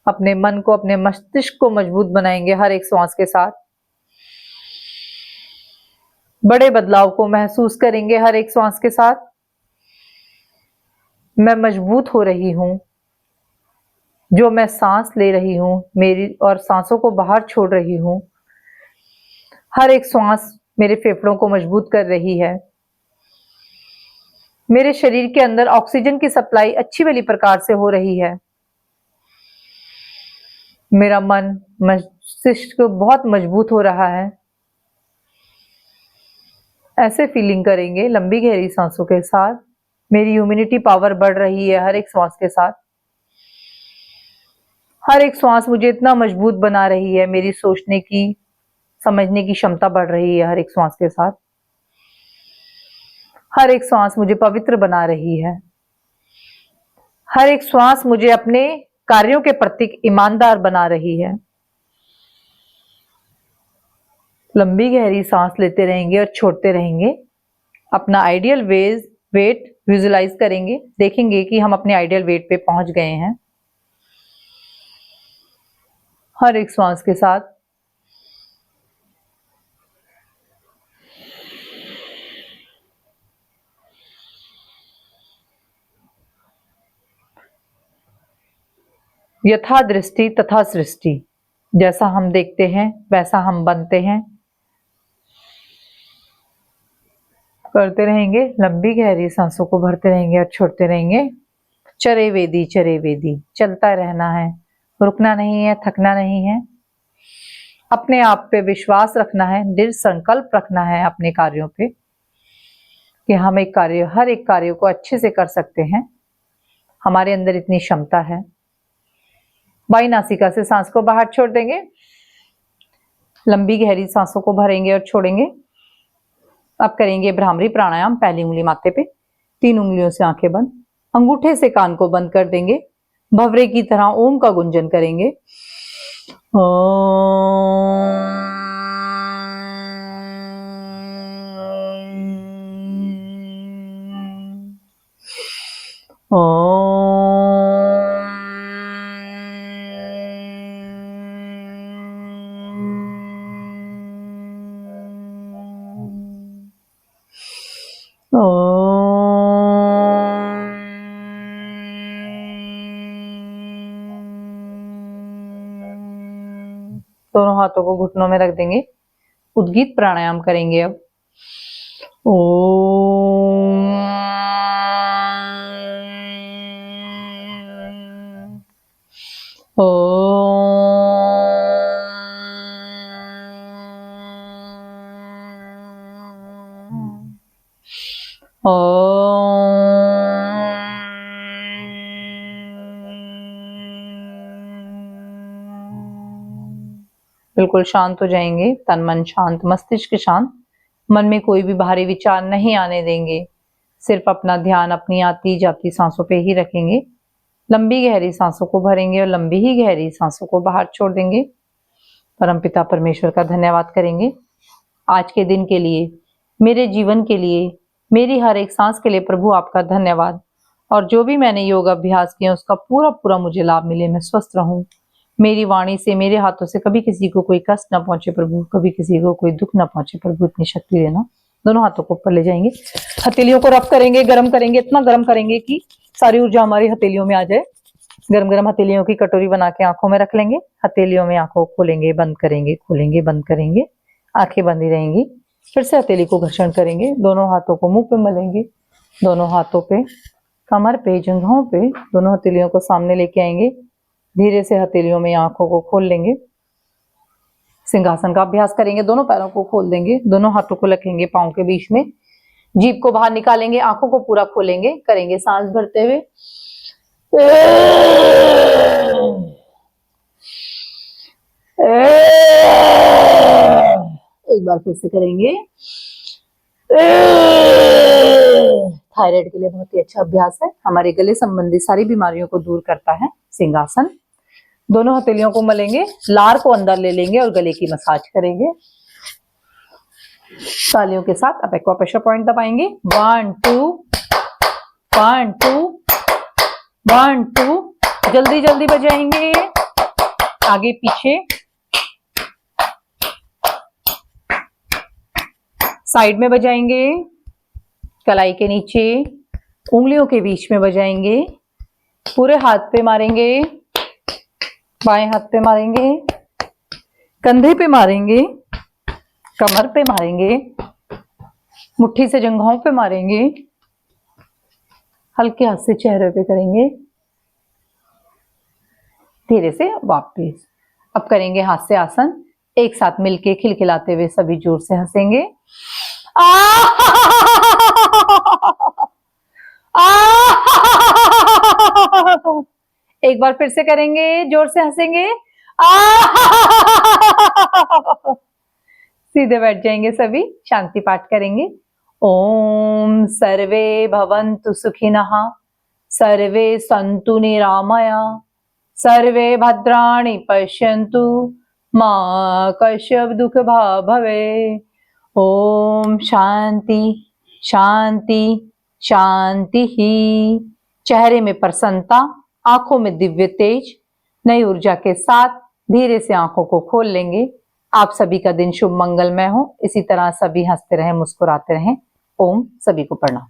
अपने मन को, अपने मस्तिष्क को मजबूत बनाएंगे हर एक श्वास के साथ। बड़े बदलाव को महसूस करेंगे हर एक श्वास के साथ। मैं मजबूत हो रही हूं। जो मैं सांस ले रही हूं मेरी, और सांसों को बाहर छोड़ रही हूं, हर एक श्वास मेरे फेफड़ों को मजबूत कर रही है। मेरे शरीर के अंदर ऑक्सीजन की सप्लाई अच्छी वाली प्रकार से हो रही है। मेरा मन, मस्तिष्क बहुत मजबूत हो रहा है। ऐसे फीलिंग करेंगे लंबी गहरी सांसों के साथ। मेरी इम्यूनिटी पावर बढ़ रही है हर एक श्वास के साथ। हर एक श्वास मुझे इतना मजबूत बना रही है। मेरी सोचने की, समझने की क्षमता बढ़ रही है हर एक श्वास के साथ। हर एक श्वास मुझे पवित्र बना रही है। हर एक श्वास मुझे अपने कार्यों के प्रति ईमानदार बना रही है। लंबी गहरी सांस लेते रहेंगे और छोड़ते रहेंगे। अपना आइडियल वेट विजुलाइज करेंगे। देखेंगे कि हम अपने आइडियल वेट पे पहुंच गए हैं हर एक श्वास के साथ। यथा दृष्टि तथा सृष्टि। जैसा हम देखते हैं वैसा हम बनते हैं। करते रहेंगे, लंबी गहरी सांसों को भरते रहेंगे और छोड़ते रहेंगे। चरे वेदी चरे वेदी, चलता रहना है, रुकना नहीं है, थकना नहीं है। अपने आप पे विश्वास रखना है, दृढ़ संकल्प रखना है अपने कार्यों पे कि हम हर एक कार्य को अच्छे से कर सकते हैं। हमारे अंदर इतनी क्षमता है। बाई नासिका से सांस को बाहर छोड़ देंगे। लंबी गहरी सांसों को भरेंगे और छोड़ेंगे। अब करेंगे भ्रामरी प्राणायाम। पहली उंगली माथे पे, 3 उंगलियों से आंखें बंद, अंगूठे से कान को बंद कर देंगे। भवरे की तरह ओम का गुंजन करेंगे। दोनों हाथों को घुटनों में रख देंगे। उद्गीत प्राणायाम करेंगे। अब बिल्कुल शांत हो जाएंगे। तन मन शांत, मस्तिष्क शांत। मन में कोई भी बाहरी विचार नहीं आने देंगे। सिर्फ अपना ध्यान अपनी आती जाती सांसों पे ही रखेंगे। लंबी गहरी सांसों को भरेंगे और लंबी ही गहरी सांसों को बाहर छोड़ देंगे। परमपिता परमेश्वर का धन्यवाद करेंगे आज के दिन के लिए, मेरे जीवन के लिए, मेरी हर एक सांस के लिए। प्रभु आपका धन्यवाद। और जो भी मैंने योग अभ्यास किया उसका पूरा पूरा मुझे लाभ मिले। मैं स्वस्थ रहूं। मेरी वाणी से, मेरे हाथों से कभी किसी को कोई कष्ट ना पहुंचे प्रभु, कभी किसी को कोई दुख ना पहुंचे प्रभु। इतनी शक्ति देना। दोनों हाथों को ऊपर ले जाएंगे। हथेलियों को रब करेंगे, गर्म करेंगे, इतना गर्म करेंगे कि सारी ऊर्जा हमारी हथेलियों में आ जाए। गरम गरम हथेलियों की कटोरी बना के आंखों में रख लेंगे। हथेलियों में आंखों खोलेंगे, बंद करेंगे, खोलेंगे, बंद करेंगे। आंखें बंदी रहेंगी। फिर से हथेली को घर्षण करेंगे। दोनों हाथों को मुंह पे मलेंगे। दोनों हाथों पे, कमर पे, जंघों पे दोनों हथेलियों को सामने लेके आएंगे। धीरे से हथेलियों में आंखों को खोल लेंगे। सिंहासन का अभ्यास करेंगे। दोनों पैरों को खोल देंगे। दोनों हाथों को रखेंगे पांव के बीच में। जीभ को बाहर निकालेंगे। आंखों को पूरा खोलेंगे। करेंगे सांस भरते हुए। एक बार फिर से करेंगे। थायराइड के लिए बहुत ही अच्छा अभ्यास है। हमारे गले संबंधी सारी बीमारियों को दूर करता है सिंहासन। दोनों हथेलियों को मलेंगे, लार को अंदर ले लेंगे और गले की मसाज करेंगे तालियों के साथ। अब एक्वा प्रेशर पॉइंट दबाएंगे। 1 2 1 2 1 2। जल्दी जल्दी बजाएंगे, आगे पीछे, साइड में बजाएंगे, कलाई के नीचे, उंगलियों के बीच में बजाएंगे, पूरे हाथ पे मारेंगे, बाएं हाथ पे मारेंगे, कंधे पे मारेंगे, कमर पे मारेंगे, मुट्ठी से जंघों पे मारेंगे, हल्के हाथ से चेहरे पे करेंगे। धीरे से वापस। अब करेंगे हाथ से आसन। एक साथ मिलके खिलखिलाते हुए सभी जोर से हंसेंगे। एक बार फिर से करेंगे, जोर से हंसेंगे। सीधे बैठ जाएंगे सभी। शांति पाठ करेंगे। ओम सर्वे भवन्तु सुखिनः, सर्वे सन्तु निरामया, सर्वे भद्राणि पश्यन्तु, मा कश्चित् दुःख भाग् भवेत्। ओम शांति शांति शांति ही। चेहरे में प्रसन्नता, आंखों में दिव्य तेज, नई ऊर्जा के साथ धीरे से आंखों को खोल लेंगे। आप सभी का दिन शुभ मंगलमय हो। इसी तरह सभी हंसते रहें, मुस्कुराते रहें। ओम। सभी को प्रणाम।